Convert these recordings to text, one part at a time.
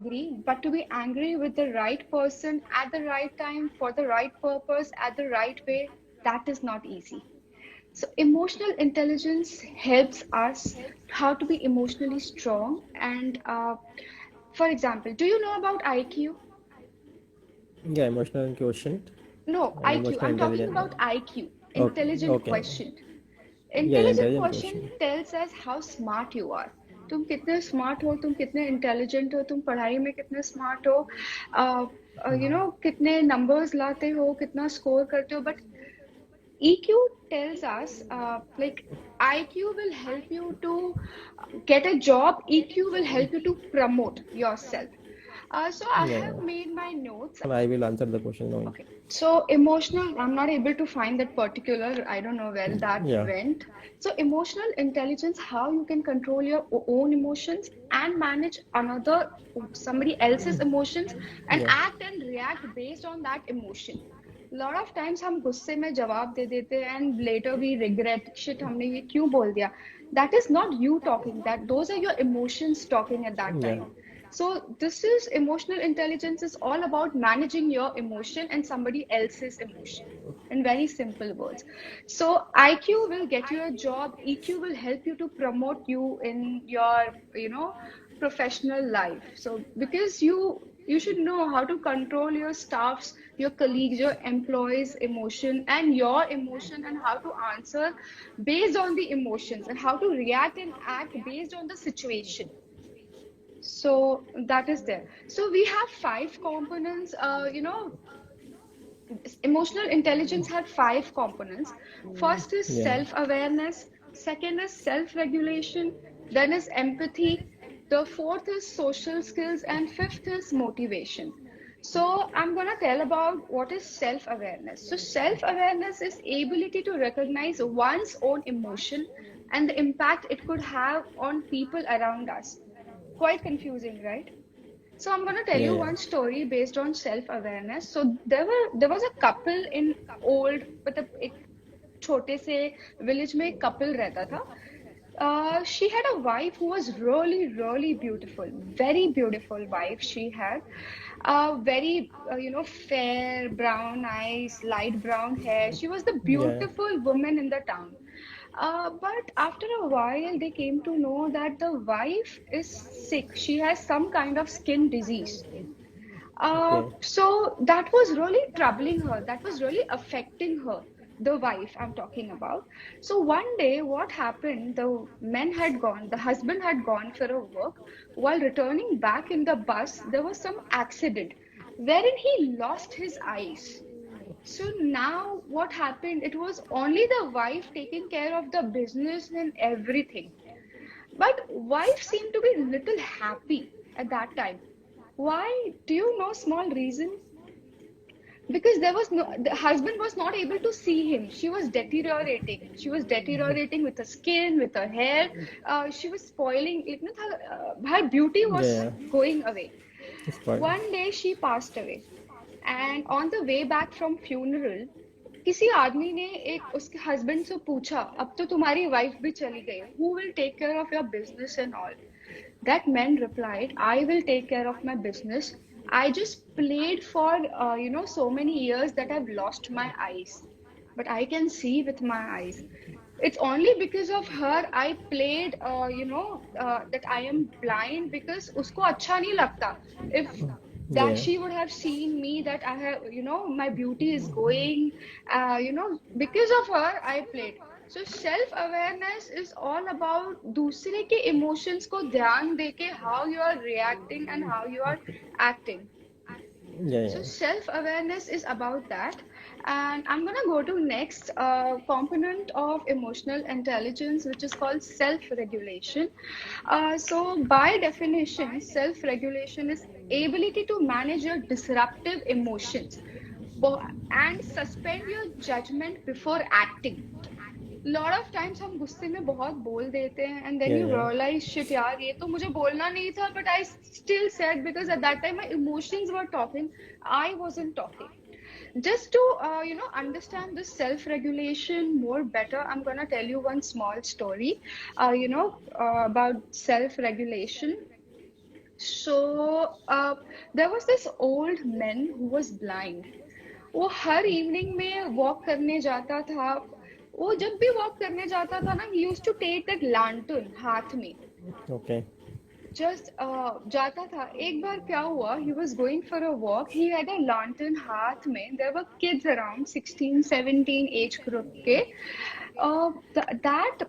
angry, but to be angry with the right person at the right time for the right purpose at the right way, that is not easy. So emotional intelligence helps us how to be emotionally strong. And for example, do you know about IQ? Yeah, emotional quotient No, and IQ. emotional I'm talking intelligence. about IQ, Okay, intelligent okay. quotient. Yeah, yeah, intelligent intelligent question quotient. Tells us how smart you are. तुम कितने smart हो, तुम कितने intelligent हो, तुम पढ़ाई में कितने स्मार्ट हो, कितने नंबर्स लाते हो, कितना स्कोर करते हो. But EQ tells us, like, IQ will help you to get a job, EQ will help you to promote yourself. So I Yeah, have yeah. made my notes. I will answer the question now. Okay. So emotional, I'm not able to find that particular, I don't know where that Yeah, went. So emotional intelligence, how you can control your own emotions and manage somebody else's emotions and yeah, act and react based on that emotion. Lot of times हम गुस्से में जवाब दे देते हैं and later we regret shit हमने ये क्यों बोल दिया. That is not you talking, that those are your emotions talking at that yeah, time. So this is emotional intelligence is all about managing your emotion and somebody else's emotion in very simple words. So IQ will get you a job, EQ will help you to promote you in your, professional life. So because you should know how to control your staffs, your colleagues, your employees' emotion and your emotion, and how to answer based on the emotions and how to react and act based on the situation. So that is there. So we have five components. Emotional intelligence have five components. First is yeah. self-awareness. Second is self-regulation. Then is empathy. The fourth is social skills, and fifth is motivation. So I'm gonna tell about what is self-awareness. So self-awareness is ability to recognize one's own emotion and the impact it could have on people around us. Quite confusing, right? So I'm going to tell Yeah, you yeah. one story based on self-awareness. So there was a couple in old, मतलब एक छोटे से village में एक couple रहता था. She had a wife who was really, really beautiful, very beautiful wife she had. Very, fair, brown eyes, light brown hair. She was the Yeah, beautiful woman in the town. But after a while, they came to know that the wife is sick. She has some kind of skin disease. okay. So that was really troubling her. That was really affecting her, the wife I'm talking about. So one day, what happened? The husband had gone for a work. While returning back in the bus, there was some accident wherein he lost his eyes. So now what happened? It was only the wife taking care of the business and everything. But wife seemed to be little happy at that time. Why? Do you know small reason? Because there was no, the husband was not able to see him. She was deteriorating. She was deteriorating with her skin, with her hair. She was spoiling. Her beauty was Yeah, going away. it's fine. One day she passed away. And on the way back from funeral, किसी आदमी ने एक उसके husband से पूछा, अब तो तुम्हारी वाइफ भी चली गई, who will take care of your business and all? That man replied, I will take care of my business. I just played for, so many years that I've lost my eyes. But I can see with my eyes. It's only because of her I played, that I am blind because usko अच्छा नहीं लगता. If that Yeah, she would have seen me, that I have, my beauty is going, because of her I played. So self awareness is all about दूसरे के emotions को ध्यान देके how you are reacting and how you are acting. yeah, yeah. So self-awareness is about that. And I'm gonna go to next component of emotional intelligence, which is called self-regulation. So by definition, self-regulation is ability to manage your disruptive emotions and suspend your judgment before acting. Lot of times हम गुस्से में बहुत बोल देते हैं and then Yeah, you yeah. realize shit यार ये तो मुझे बोलना नहीं था, but I still said because at that time my emotions were talking, I wasn't talking. Just to understand this self-regulation more better, I'm gonna tell you one small story about self-regulation. So there was this old man who was blind. वो हर evening में walk करने जाता था. वो जब भी walk करने जाता था ना, he used to take that lantern हाथ में. Okay. जस्ट जाता था. एक बार क्या हुआ, he was going for a walk, he had a lantern हाथ में. There were kids around 16 17 age group के. That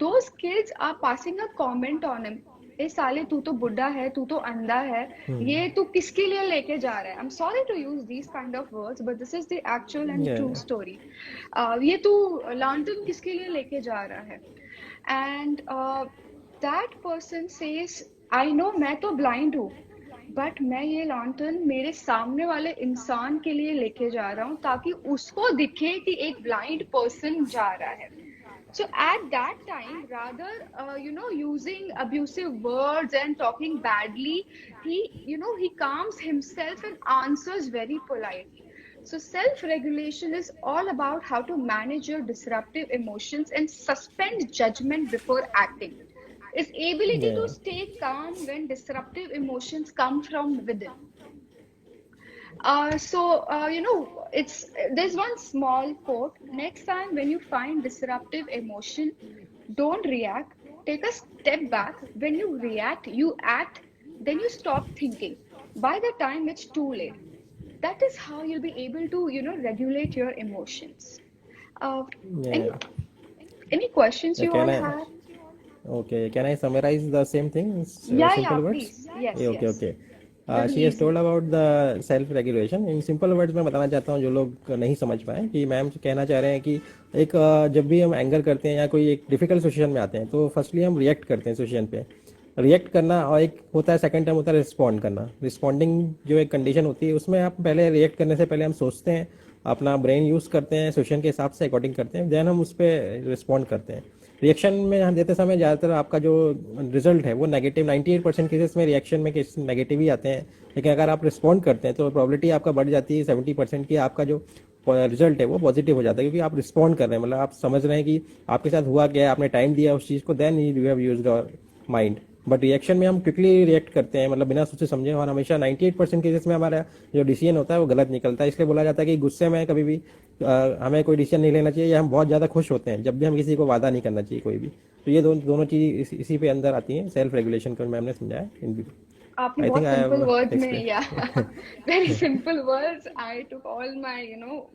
those kids are passing a comment on him. ए साले, तू तो बुढ़ा है, तू तो अंधा है, Hmm. ये तू किसके लिए लेके जा रहा है. I'm sorry to use these kind of words, but this is the actual and Yeah. true story. ये तू lantern किसके लिए लेके जा रहा है. And that person says, I know मैं तो ब्लाइंड हूँ, बट मैं ये लॉन्टर्न मेरे सामने वाले इंसान के लिए लेके जा रहा हूँ ताकि उसको दिखे कि एक ब्लाइंड पर्सन जा रहा है. So at that time, rather, using abusive words and talking badly, he calms himself and answers very politely. So self-regulation is all about how to manage your disruptive emotions and suspend judgment before acting. Is ability to Yeah. stay calm when disruptive emotions come from within. It's there's one small quote. Next time when you find disruptive emotion, don't react. Take a step back. When you react, you act. Then you stop thinking. By the time it's too late. That is how you'll be able to, regulate your emotions. Uh, any Yeah. any questions you Can all I? have? Okay. Can I summarize the same thing in Yeah, simple words? please. Yes, Yeah, okay. yes. Okay. Very She has easy. told about the self regulation. In simple words में बताना चाहता हूँ जो लोग नहीं समझ पाए कि मैम कहना चाह रहे हैं कि एक जब भी हम एंगर करते हैं या कोई एक डिफिकल्ट सिचुएशन में आते हैं तो फर्स्टली हम रिएक्ट करते हैं सिचुएशन पे. रिएक्ट करना और एक होता है सेकंड टाइम होता है रिस्पॉन्ड करना. रिस्पॉन्डिंग जो एक कंडीशन होती है उसमें आप पहले रिएक्ट करने से पहले हम सोचते हैं, अपना ब्रेन यूज़ करते हैं, सिचुएशन के हिसाब से अकॉर्डिंग करते हैं, देन हम उस पर रिस्पॉन्ड करते हैं. रिएक्शन में हम देते समय ज़्यादातर आपका जो रिजल्ट है वो नेगेटिव 98% केसेस में रिएक्शन में केस नेगेटिव ही आते हैं. लेकिन अगर आप रिस्पॉन्ड करते हैं तो प्रोबेबिलिटी आपका बढ़ जाती है 70% की, आपका जो रिजल्ट है वो पॉजिटिव हो जाता है क्योंकि आप रिस्पॉन्ड कर रहे हैं, मतलब आप समझ रहे हैं कि आपके साथ हुआ क्या है, आपने टाइम दिया उस चीज़ को, then you have used your mind. But reaction में हम क्विकली रिएक्ट करते हैं, मतलब बिना सोचे समझे, और हमेशा 98% केसेस में हमारा जो डिसीजन होता है वो गलत निकलता है. इसलिए बोला जाता है कि गुस्से में कभी भी हमें कोई डिसीजन नहीं लेना चाहिए, या हम बहुत ज़्यादा खुश होते हैं जब भी हम किसी को वादा नहीं करना चाहिए कोई भी. तो ये दोनों चीज़ इसी पे अंदर आती हैं. सेल्फ रेगुलेशन को मैम ने समझाया. आपने आई थिंक बहुत आई सिंपल हैव वर्ड्स में, या explain. very simple words. I took all my,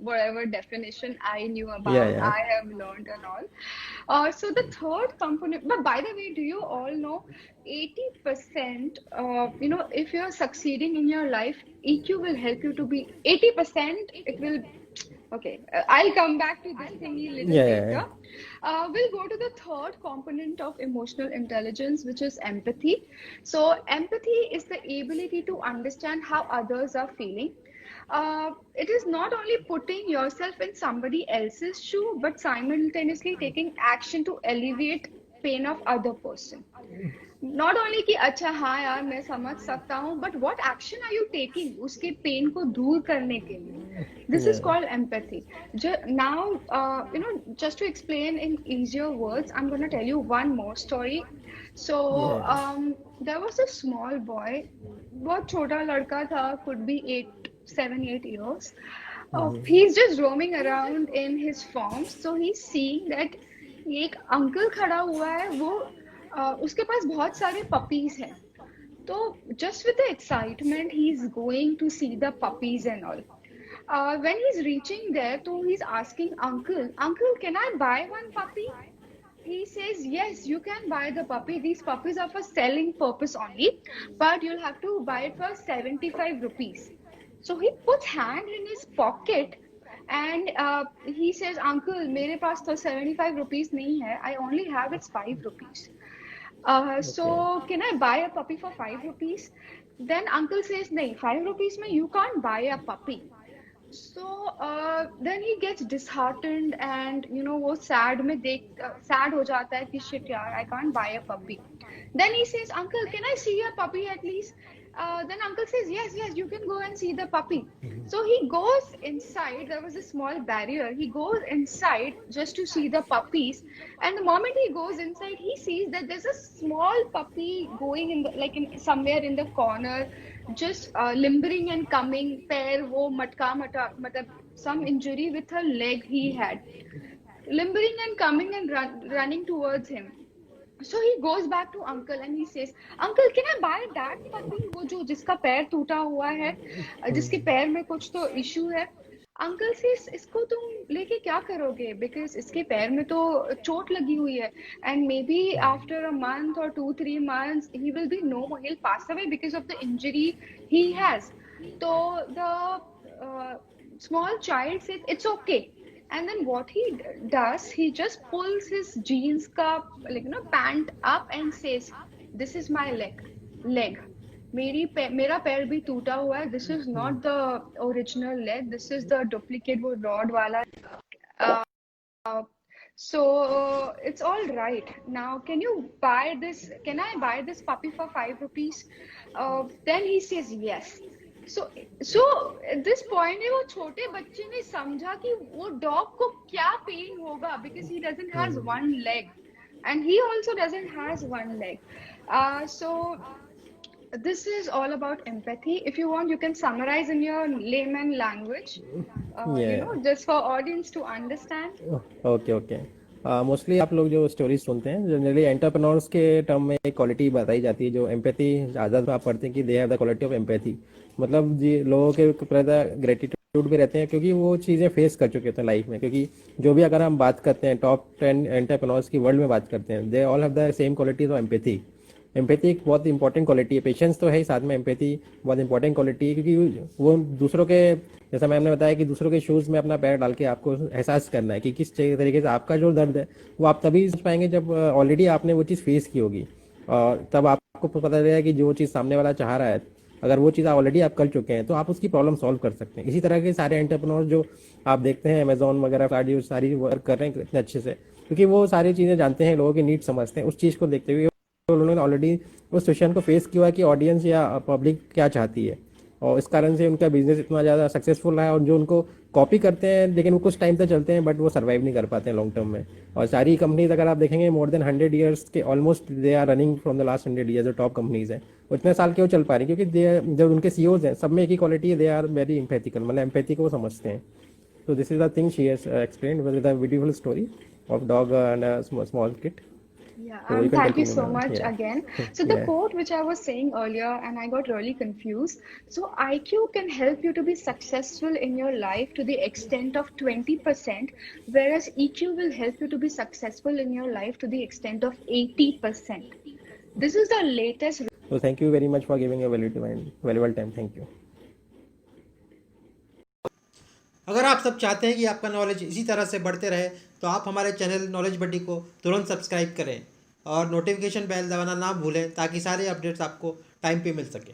whatever definition I knew या about, या I have learned and all. So the third component, but by the way, do you all know 80%, if you're succeeding in your life, EQ will help you to be 80%, it will. Okay, I'll come back to this thingy a little या later. We'll go to the third component of emotional intelligence, which is empathy. So, empathy is the ability to understand how others are feeling. It is not only putting yourself in somebody else's shoe, but simultaneously taking action to alleviate pain of other person. Not only कि अच्छा हाँ यार मैं समझ सकता हूँ, but what action are you taking उसके pain को दूर करने के लिए. This is called empathy. Now just to explain in easier words, I'm going to tell you one more story. So या there was a small boy, बहुत छोटा लड़का था, could be 7 8 years. He's just roaming around in his farm, so he's seeing that एक uncle खड़ा हुआ है, वो उसके पास बहुत सारे पपीज हैं. तो just with the excitement he's going to see the puppies and all. When he's reaching there, so he's asking uncle, can I buy one puppy? He says, yes, you can buy the puppy. These puppies are for selling purpose only, but you'll have to buy it for 75 rupees. So he puts hand in his pocket and he says, uncle, मेरे पास तो 75 rupees नहीं है. I only have it's 5 rupees. Okay. So can I buy a puppy for 5 rupees? Then uncle says, nahi, 5 rupees mein you can't buy a puppy. So then he gets disheartened and वो sad हो जाता है कि shit यार, I can't buy a puppy. Then he says, uncle, can I see a puppy at least? Then uncle says, yes, yes, you can go and see the puppy. So he goes inside. There was a small barrier. He goes inside just to see the puppies. And the moment he goes inside, he sees that there's a small puppy going in the, like in somewhere in the corner, just limbering and coming. Pair wo matka mata, matlab some injury with her leg he had, limbering and coming and running towards him. So he goes back to uncle and he says, uncle, can I buy that puppy? वो जो जिसका पैर टूटा हुआ है, जिसके पैर में कुछ तो इशू है. अंकल से इसको तुम लेके क्या करोगे, बिकॉज इसके पैर में तो चोट लगी हुई है, and maybe after a month और 2-3 months ही will be no more, he'll pass away because of the injury he has. तो the small child says it's okay. And then what he does, he just pulls his jeans ka, like, pant up and says, this is my leg. मेरा पैर भी टूटा हुआ है. This is not the original leg. This is the duplicate वो rod वाला. So it's all right. Now, can you buy this? Can I buy this puppy for 5 rupees? Then he says yes. So at this point वो छोटे बच्चे ने समझा कि वो dog को क्या पेन होगा, because he doesn't has one leg and he also doesn't has one leg. So this is all about empathy. If you want, you can summarize in your layman language, Yeah. just for audience to understand. Okay okay. Mostly आप लोग जो stories सुनते हैं generally entrepreneurs के term में एक quality बताई जाती है जो एम्पैथी, ज़्यादा आप पढ़ते हैं कि they have the quality of empathy. मतलब जी लोगों के प्रति ग्रेटिट्यूड भी रहते हैं क्योंकि वो चीज़ें फेस कर चुके होते हैं लाइफ में. क्योंकि जो भी अगर हम बात करते हैं टॉप 10 एंटरप्रेन्योर्स की वर्ल्ड में बात करते हैं, they all have the same qualities of empathy. Empathy एक बहुत इंपॉर्टेंट क्वालिटी है. पेशेंस तो है ही, साथ में एम्पैथी बहुत इंपॉर्टेंट क्वालिटी है क्योंकि वो दूसरों के, जैसा मैम ने बताया कि दूसरों के शूज़ में अपना पैर डाल के आपको एहसास करना है कि किस तरीके से आपका जो दर्द है वो आप तभी समझ पाएंगे जब ऑलरेडी आपने वो चीज़ फेस की होगी. और तब आपको पता लगेगा कि जो चीज़ सामने वाला चाह रहा है, अगर वो चीज़ ऑलरेडी आप कर चुके हैं तो आप उसकी प्रॉब्लम सॉल्व कर सकते हैं. इसी तरह के सारे एंटरप्रेन्योर जो आप देखते हैं अमेजोन वगैरह सारी वर्क कर रहे हैं इतने अच्छे से, क्योंकि वो सारी चीज़ें जानते हैं, लोगों की नीड समझते हैं. उस चीज़ को देखते हुए उन्होंने ऑलरेडी उस सिचुएशन को फेस किया कि ऑडियंस या पब्लिक क्या चाहती है, और इस कारण से उनका बिजनेस इतना ज़्यादा सक्सेसफुल रहा है. और जो उनको कॉपी करते हैं लेकिन वो कुछ टाइम तक चलते हैं बट वो सर्वाइव नहीं कर पाते हैं लॉन्ग टर्म में. और सारी कंपनीज अगर आप देखेंगे मोर देन 100 ईयर्स के almost they are running from the last 100 years. जो टॉप कंपनीज हैं वो इतने साल क्यों चल पा रही है, क्योंकि जब उनके सीईओज हैं सब में एक ही क्वालिटी है, दे आर वेरी एम्पैथिकल, मतलब एम्पैथी को वो समझते हैं. So this is the thing she has explained with a beautiful story of dog and a small kid. Yeah, So you can thank you continue, so ma'am. much Yeah. again. So the Yeah. quote which I was saying earlier, and I got really confused. So IQ can help you to be successful in your life to the extent of 20%, whereas EQ will help you to be successful in your life to the extent of 80%. This is the latest. So thank you very much for giving a valuable time. Thank you. अगर आप सब चाहते हैं कि आपका knowledge इसी तरह से बढ़ते रहे तो आप हमारे चैनल नॉलेज बड्डी को तुरंत सब्सक्राइब करें और नोटिफिकेशन बेल दबाना ना भूलें ताकि सारे अपडेट्स आपको टाइम पे मिल सके.